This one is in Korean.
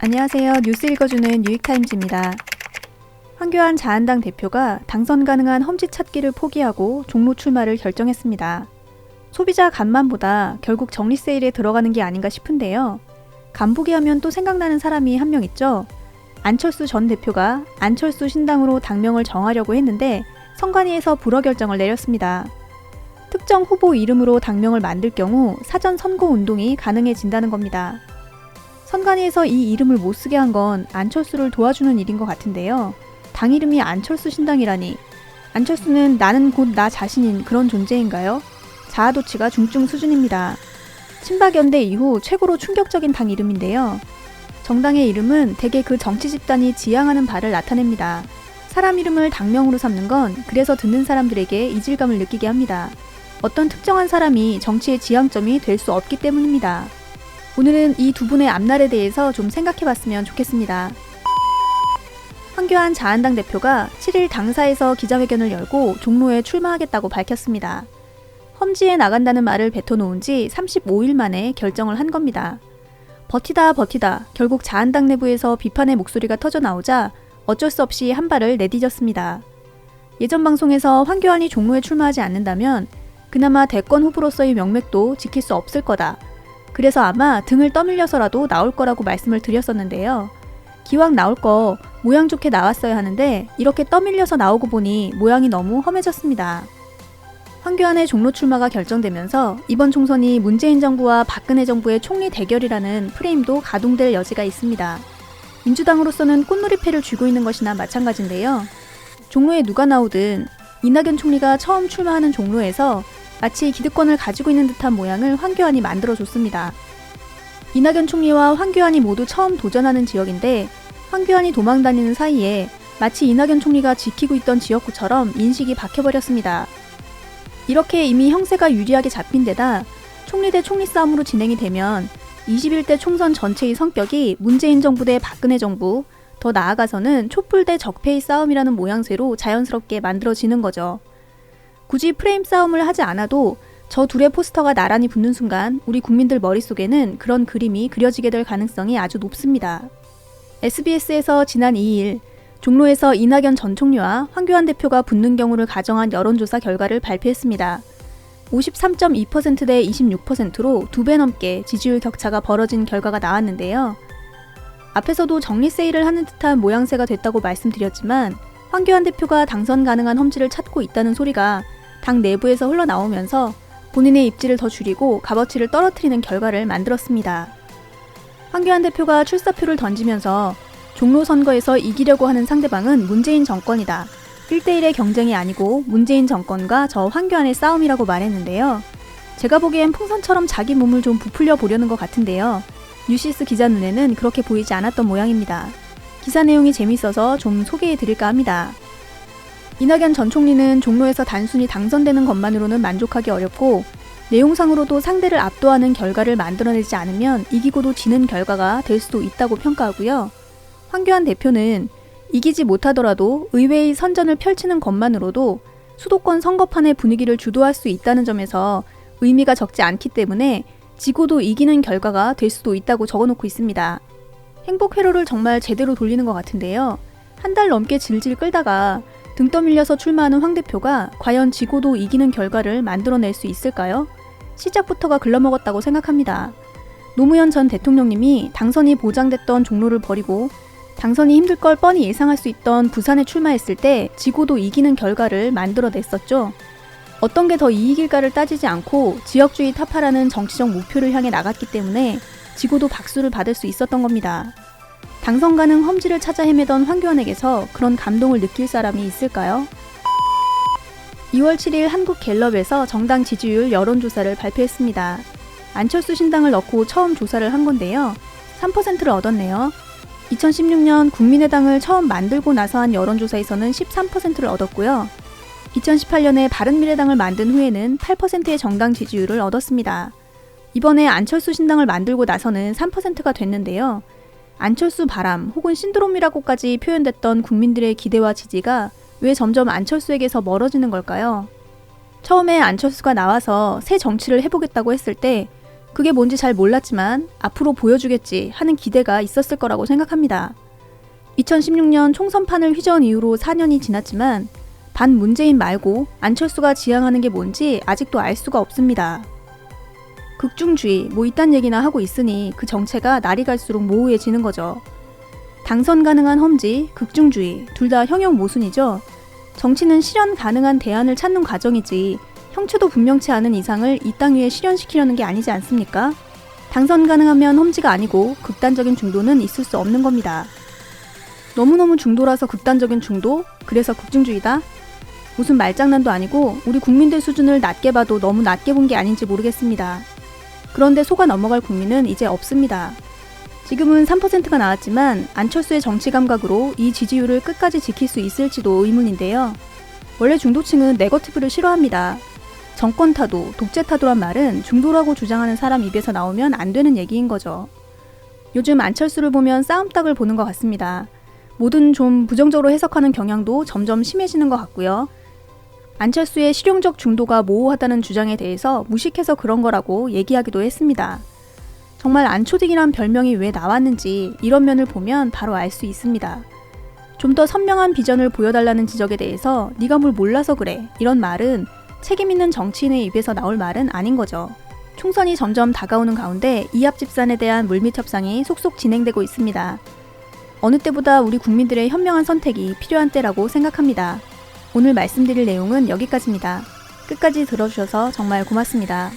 안녕하세요. 뉴스 읽어주는 뉴욕타임즈입니다. 황교안 자한당 대표가 당선 가능한 험지 찾기를 포기하고 종로 출마를 결정했습니다. 소비자 간만보다 결국 정리 세일에 들어가는 게 아닌가 싶은데요. 간보기 하면 또 생각나는 사람이 한 명 있죠. 안철수 전 대표가 안철수 신당으로 당명을 정하려고 했는데 선관위에서 불허 결정을 내렸습니다. 특정 후보 이름으로 당명을 만들 경우 사전 선거 운동이 가능해진다는 겁니다. 선관위에서 이 이름을 못 쓰게 한 건 안철수를 도와주는 일인 것 같은데요. 당 이름이 안철수 신당이라니. 안철수는 나는 곧 나 자신인 그런 존재인가요? 자아도취가 중증 수준입니다. 친박연대 이후 최고로 충격적인 당 이름인데요. 정당의 이름은 대개 그 정치 집단이 지향하는 바를 나타냅니다. 사람 이름을 당명으로 삼는 건 그래서 듣는 사람들에게 이질감을 느끼게 합니다. 어떤 특정한 사람이 정치의 지향점이 될 수 없기 때문입니다. 오늘은 이 두 분의 앞날에 대해서 좀 생각해봤으면 좋겠습니다. 황교안 자한당 대표가 7일 당사에서 기자회견을 열고 종로에 출마하겠다고 밝혔습니다. 험지에 나간다는 말을 뱉어놓은 지 35일 만에 결정을 한 겁니다. 버티다 결국 자한당 내부에서 비판의 목소리가 터져나오자 어쩔 수 없이 한 발을 내디뎠습니다. 예전 방송에서 황교안이 종로에 출마하지 않는다면 그나마 대권 후보로서의 명맥도 지킬 수 없을 거다. 그래서 아마 등을 떠밀려서라도 나올 거라고 말씀을 드렸었는데요. 기왕 나올 거 모양 좋게 나왔어야 하는데 이렇게 떠밀려서 나오고 보니 모양이 너무 험해졌습니다. 황교안의 종로 출마가 결정되면서 이번 총선이 문재인 정부와 박근혜 정부의 총리 대결이라는 프레임도 가동될 여지가 있습니다. 민주당으로서는 꽃놀이패를 쥐고 있는 것이나 마찬가지인데요. 종로에 누가 나오든 이낙연 총리가 처음 출마하는 종로에서 마치 기득권을 가지고 있는 듯한 모양을 황교안이 만들어줬습니다. 이낙연 총리와 황교안이 모두 처음 도전하는 지역인데 황교안이 도망다니는 사이에 마치 이낙연 총리가 지키고 있던 지역구처럼 인식이 박혀버렸습니다. 이렇게 이미 형세가 유리하게 잡힌 데다 총리 대 총리 싸움으로 진행이 되면 21대 총선 전체의 성격이 문재인 정부 대 박근혜 정부, 더 나아가서는 촛불 대 적폐의 싸움이라는 모양새로 자연스럽게 만들어지는 거죠. 굳이 프레임 싸움을 하지 않아도 저 둘의 포스터가 나란히 붙는 순간 우리 국민들 머릿속에는 그런 그림이 그려지게 될 가능성이 아주 높습니다. SBS에서 지난 2일 종로에서 이낙연 전 총리와 황교안 대표가 붙는 경우를 가정한 여론조사 결과를 발표했습니다. 53.2% 대 26%로 2배 넘게 지지율 격차가 벌어진 결과가 나왔는데요. 앞에서도 정리 세일을 하는 듯한 모양새가 됐다고 말씀드렸지만 황교안 대표가 당선 가능한 험지를 찾고 있다는 소리가 당 내부에서 흘러나오면서 본인의 입지를 더 줄이고 값어치를 떨어뜨리는 결과를 만들었습니다. 황교안 대표가 출사표를 던지면서 종로 선거에서 이기려고 하는 상대방은 문재인 정권이다. 1대1의 경쟁이 아니고 문재인 정권과 저 황교안의 싸움이라고 말했는데요. 제가 보기엔 풍선처럼 자기 몸을 좀 부풀려 보려는 것 같은데요. 뉴시스 기자 눈에는 그렇게 보이지 않았던 모양입니다. 기사 내용이 재밌어서 좀 소개해드릴까 합니다. 이낙연 전 총리는 종로에서 단순히 당선되는 것만으로는 만족하기 어렵고 내용상으로도 상대를 압도하는 결과를 만들어내지 않으면 이기고도 지는 결과가 될 수도 있다고 평가하고요. 황교안 대표는 이기지 못하더라도 의회의 선전을 펼치는 것만으로도 수도권 선거판의 분위기를 주도할 수 있다는 점에서 의미가 적지 않기 때문에 지고도 이기는 결과가 될 수도 있다고 적어놓고 있습니다. 행복 회로를 정말 제대로 돌리는 것 같은데요. 한 달 넘게 질질 끌다가 등 떠밀려서 출마하는 황 대표가 과연 지고도 이기는 결과를 만들어낼 수 있을까요? 시작부터가 글러먹었다고 생각합니다. 노무현 전 대통령님이 당선이 보장됐던 종로를 버리고 당선이 힘들 걸 뻔히 예상할 수 있던 부산에 출마했을 때 지고도 이기는 결과를 만들어냈었죠. 어떤 게 더 이익일까를 따지지 않고 지역주의 타파라는 정치적 목표를 향해 나갔기 때문에 지고도 박수를 받을 수 있었던 겁니다. 당선 가능 험지를 찾아 헤매던 황교안에게서 그런 감동을 느낄 사람이 있을까요? 2월 7일 한국갤럽에서 정당 지지율 여론조사를 발표했습니다. 안철수 신당을 넣고 처음 조사를 한 건데요. 3%를 얻었네요. 2016년 국민의당을 처음 만들고 나서 한 여론조사에서는 13%를 얻었고요. 2018년에 바른미래당을 만든 후에는 8%의 정당 지지율을 얻었습니다. 이번에 안철수 신당을 만들고 나서는 3%가 됐는데요. 안철수 바람 혹은 신드롬이라고까지 표현됐던 국민들의 기대와 지지가 왜 점점 안철수에게서 멀어지는 걸까요? 처음에 안철수가 나와서 새 정치를 해보겠다고 했을 때 그게 뭔지 잘 몰랐지만 앞으로 보여주겠지 하는 기대가 있었을 거라고 생각합니다. 2016년 총선판을 휘저은 이후로 4년이 지났지만 반문재인 말고 안철수가 지향하는 게 뭔지 아직도 알 수가 없습니다. 극중주의 뭐 이딴 얘기나 하고 있으니 그 정체가 날이 갈수록 모호해지는 거죠. 당선 가능한 험지, 극중주의 둘 다 형용 모순이죠. 정치는 실현 가능한 대안을 찾는 과정이지 형체도 분명치 않은 이상을 이 땅 위에 실현시키려는 게 아니지 않습니까? 당선 가능하면 험지가 아니고 극단적인 중도는 있을 수 없는 겁니다. 너무너무 중도라서 극단적인 중도? 그래서 극중주의다? 무슨 말장난도 아니고 우리 국민들 수준을 낮게 봐도 너무 낮게 본 게 아닌지 모르겠습니다. 그런데 속아 넘어갈 국민은 이제 없습니다. 지금은 3%가 나왔지만 안철수의 정치 감각으로 이 지지율을 끝까지 지킬 수 있을지도 의문인데요. 원래 중도층은 네거티브를 싫어합니다. 정권 타도, 독재 타도란 말은 중도라고 주장하는 사람 입에서 나오면 안 되는 얘기인 거죠. 요즘 안철수를 보면 싸움닭을 보는 것 같습니다. 뭐든 좀 부정적으로 해석하는 경향도 점점 심해지는 것 같고요. 안철수의 실용적 중도가 모호하다는 주장에 대해서 무식해서 그런 거라고 얘기하기도 했습니다. 정말 안초딩이란 별명이 왜 나왔는지 이런 면을 보면 바로 알 수 있습니다. 좀 더 선명한 비전을 보여달라는 지적에 대해서 네가 뭘 몰라서 그래 이런 말은 책임 있는 정치인의 입에서 나올 말은 아닌 거죠. 총선이 점점 다가오는 가운데 이합집산에 대한 물밑 협상이 속속 진행되고 있습니다. 어느 때보다 우리 국민들의 현명한 선택이 필요한 때라고 생각합니다. 오늘 말씀드릴 내용은 여기까지입니다. 끝까지 들어주셔서 정말 고맙습니다.